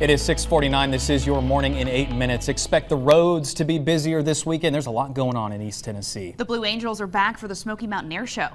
It is 6:49. This is your morning in 8 minutes. Expect the roads to be busier this weekend. There's a lot going on in East Tennessee. The Blue Angels are back for the Smoky Mountain Air Show.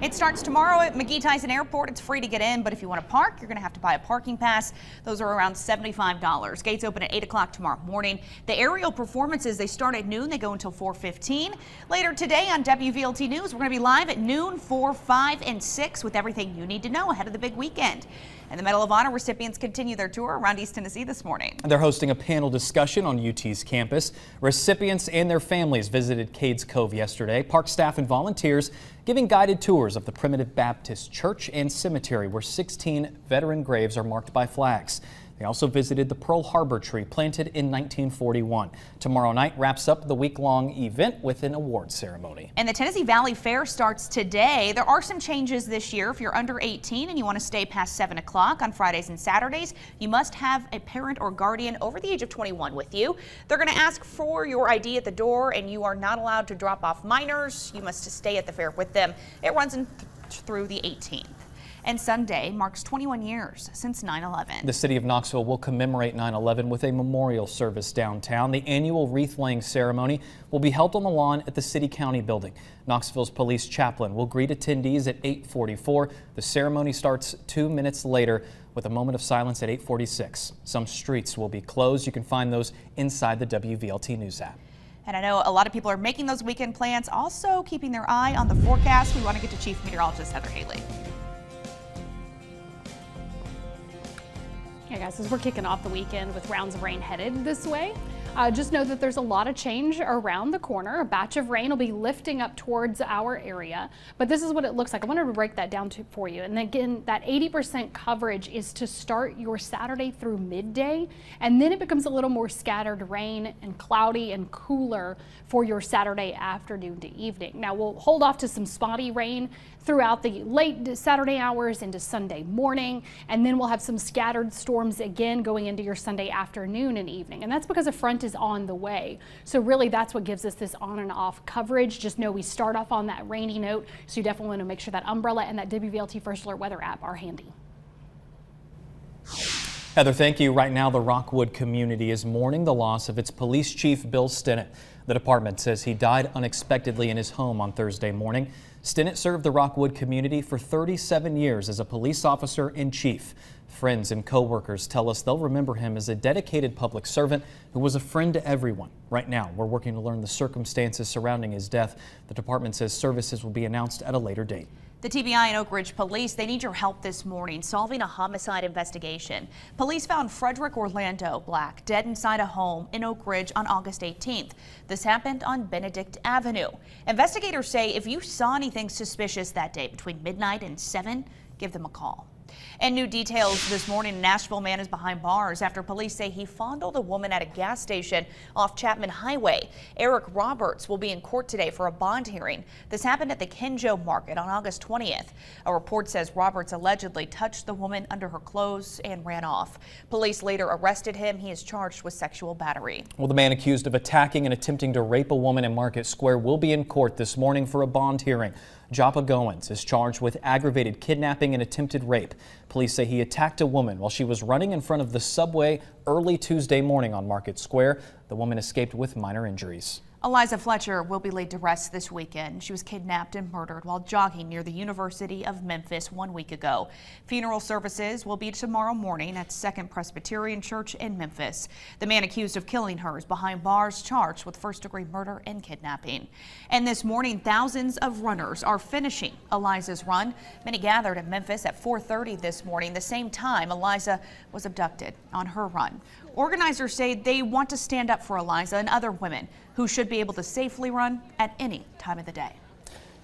It starts tomorrow at McGee-Tyson Airport. It's free to get in, but if you want to park, you're going to have to buy a parking pass. Those are around $75. Gates open at 8 o'clock tomorrow morning. The aerial performances, they start at noon. They go until 4:15. Later today on WVLT News, we're going to be live at noon, 4, 5, and 6 with everything you need to know ahead of the big weekend. And the Medal of Honor recipients continue their tour around East Tennessee this morning. They're hosting a panel discussion on UT's campus. Recipients and their families visited Cades Cove yesterday. Park staff and volunteers giving guided tours of the Primitive Baptist Church and Cemetery, where 16 veteran graves are marked by flags. They also visited the Pearl Harbor tree planted in 1941. Tomorrow night wraps up the week-long event with an award ceremony. And the Tennessee Valley Fair starts today. There are some changes this year. If you're under 18 and you want to stay past 7 o'clock on Fridays and Saturdays, you must have a parent or guardian over the age of 21 with you. They're going to ask for your ID at the door, and you are not allowed to drop off minors. You must stay at the fair with them. It runs through the 18th. And Sunday marks 21 years since 9/11. The city of Knoxville will commemorate 9/11 with a memorial service downtown. The annual wreath-laying ceremony will be held on the lawn at the City-County building. Knoxville's police chaplain will greet attendees at 8:44. The ceremony starts 2 minutes later with a moment of silence at 8:46. Some streets will be closed. You can find those inside the WVLT News app. And I know a lot of people are making those weekend plans, also keeping their eye on the forecast. We want to get to Chief Meteorologist Heather Haley. Yeah, guys, as we're kicking off the weekend with rounds of rain headed this way, just know that there's a lot of change around the corner. A batch of rain will be lifting up towards our area, but this is what it looks like. I wanted to break that down for you. And again, that 80% coverage is to start your Saturday through midday, and then it becomes a little more scattered rain and cloudy and cooler for your Saturday afternoon to evening. Now, we'll hold off to some spotty rain throughout the late Saturday hours into Sunday morning, and then we'll have some scattered storms again going into your Sunday afternoon and evening. And that's because a front is on the way. So really that's what gives us this on and off coverage. Just know we start off on that rainy note, so you definitely want to make sure that umbrella and that WVLT First Alert weather app are handy. Heather, thank you. Right now, the Rockwood community is mourning the loss of its police chief, Bill Stinnett. The department says he died unexpectedly in his home on Thursday morning. Stinnett served the Rockwood community for 37 years as a police officer and chief. Friends and co-workers tell us they'll remember him as a dedicated public servant who was a friend to everyone. Right now, we're working to learn the circumstances surrounding his death. The department says services will be announced at a later date. The TBI and Oak Ridge Police, they need your help this morning solving a homicide investigation. Police found Frederick Orlando Black dead inside a home in Oak Ridge on August 18th. This happened on Benedict Avenue. Investigators say if you saw anything suspicious that day between midnight and 7, give them a call. And new details this morning, a Nashville man is behind bars after police say he fondled a woman at a gas station off Chapman Highway. Eric Roberts will be in court today for a bond hearing. This happened at the Kenjo Market on August 20th. A report says Roberts allegedly touched the woman under her clothes and ran off. Police later arrested him. He is charged with sexual battery. Well, the man accused of attacking and attempting to rape a woman in Market Square will be in court this morning for a bond hearing. Joppa Goins is charged with aggravated kidnapping and attempted rape. Police say he attacked a woman while she was running in front of the subway early Tuesday morning on Market Square. The woman escaped with minor injuries. Eliza Fletcher will be laid to rest this weekend. She was kidnapped and murdered while jogging near the University of Memphis 1 week ago. Funeral services will be tomorrow morning at Second Presbyterian Church in Memphis. The man accused of killing her is behind bars, charged with first-degree murder and kidnapping. And this morning, thousands of runners are finishing Eliza's run. Many gathered in Memphis at 4:30 this morning, the same time Eliza was abducted on her run. Organizers say they want to stand up for Eliza and other women who should be able to safely run at any time of the day.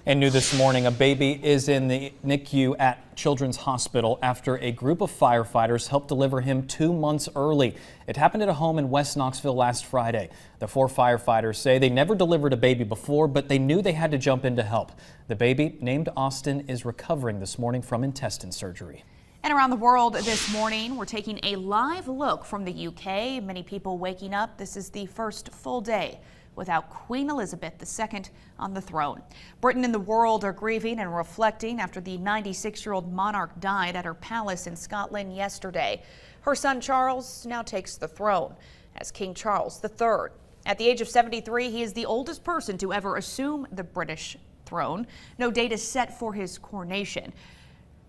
And new this morning, a baby is in the NICU at Children's Hospital after a group of firefighters helped deliver him 2 months early. It happened at a home in West Knoxville last Friday. The 4 firefighters say they never delivered a baby before, but they knew they had to jump in to help. The baby, named Austin, is recovering this morning from intestine surgery. And around the world this morning, we're taking a live look from the UK. Many people waking up. This is the first full day without Queen Elizabeth II on the throne. Britain and the world are grieving and reflecting after the 96-year-old monarch died at her palace in Scotland yesterday. Her son Charles now takes the throne as King Charles III. At the age of 73, he is the oldest person to ever assume the British throne. No date is set for his coronation.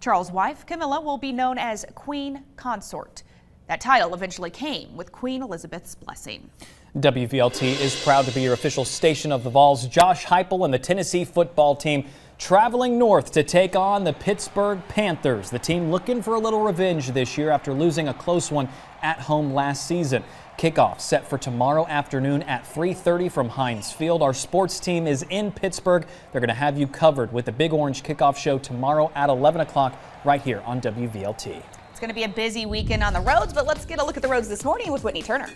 Charles' wife, Camilla, will be known as Queen Consort. That title eventually came with Queen Elizabeth's blessing. WVLT is proud to be your official station of the Vols. Josh Heupel and the Tennessee football team traveling north to take on the Pittsburgh Panthers. The team looking for a little revenge this year after losing a close one at home last season. Kickoff set for tomorrow afternoon at 3:30 from Heinz Field. Our sports team is in Pittsburgh. They're going to have you covered with the Big Orange kickoff show tomorrow at 11 o'clock right here on WVLT. It's going to be a busy weekend on the roads, but let's get a look at the roads this morning with Whitney Turner.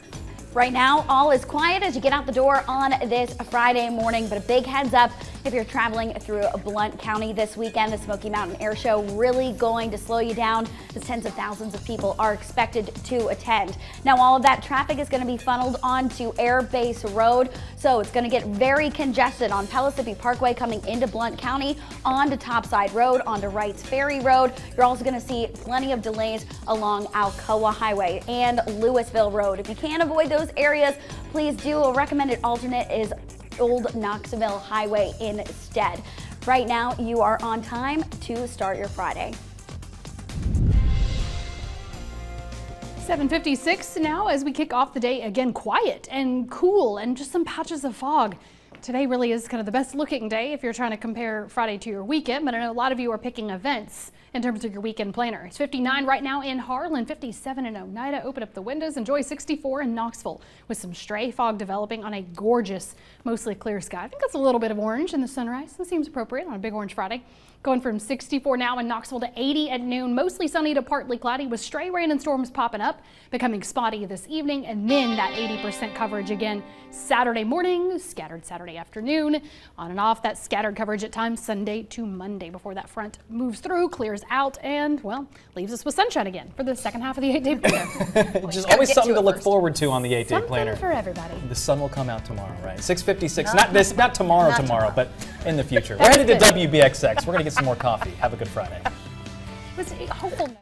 Right now, all is quiet as you get out the door on this Friday morning, but a big heads up if you're traveling through Blount County this weekend. The Smoky Mountain Air Show really going to slow you down as tens of thousands of people are expected to attend. Now, all of that traffic is going to be funneled onto Air Base Road, so it's going to get very congested on Pellissippi Parkway coming into Blount County, onto Topside Road, onto Wrights Ferry Road. You're also going to see plenty of delays along Alcoa Highway and Louisville Road. If you can't avoid those areas, please do. A recommended alternate is Old Knoxville Highway instead. Right now, you are on time to start your Friday. 7:56 now as we kick off the day again, quiet and cool and just some patches of fog. Today really is kind of the best looking day if you're trying to compare Friday to your weekend, but I know a lot of you are picking events in terms of your weekend planner. It's 59 right now in Harlan, 57 in Oneida. Open up the windows, enjoy 64 in Knoxville with some stray fog developing on a gorgeous, mostly clear sky. I think that's a little bit of orange in the sunrise. That seems appropriate on a Big Orange Friday. Going from 64 now in Knoxville to 80 at noon, mostly sunny to partly cloudy with stray rain and storms popping up, becoming spotty this evening, and then that 80% coverage again Saturday morning, scattered Saturday afternoon, on and off that scattered coverage at times Sunday to Monday before that front moves through, clears out, and, well, leaves us with sunshine again for the second half of the 8-day planner. Just always something to look forward to on the 8-day planner. Something for everybody. The sun will come out tomorrow, right? 6:56. Not tomorrow, but in the future. We're headed to WBXX. We're going to get some more coffee. Have a good Friday. It was a hopeful note.